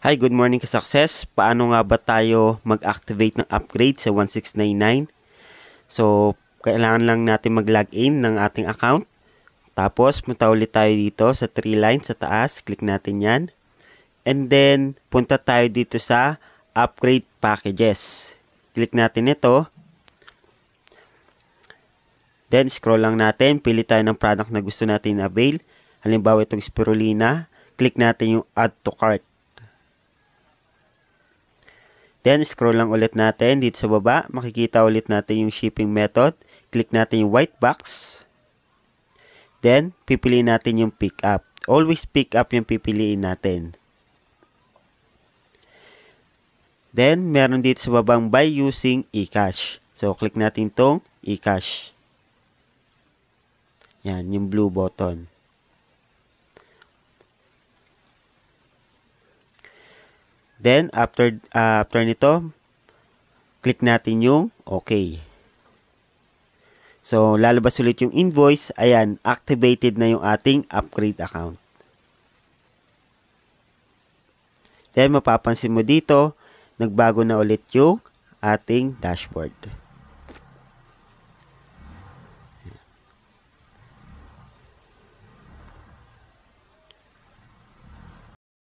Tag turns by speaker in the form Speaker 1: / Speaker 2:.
Speaker 1: Hi, good morning ka success. Paano nga ba tayo mag-activate ng upgrade sa 1699? So, kailangan lang natin mag-login ng ating account. Tapos, punta ulit tayo dito sa 3 lines sa taas. Click natin yan. And then, punta tayo dito sa upgrade packages. Click natin ito. Then, scroll lang natin. Pili tayo ng product na gusto natin avail. Halimbawa, itong spirulina. Click natin yung add to cart. Then, scroll lang ulit natin dito sa baba. Makikita ulit natin yung shipping method. Click natin yung white box. Then, pipiliin natin yung pick up. Always pick up yung pipiliin natin. Then, meron dito sa babang buy using eCash. So, click natin tong eCash. Yan, yung blue button. Then, after nito, click natin yung OK. So, lalabas ulit yung invoice. Ayan, activated na yung ating upgrade account. Then, mapapansin mo dito, nagbago na ulit yung ating dashboard.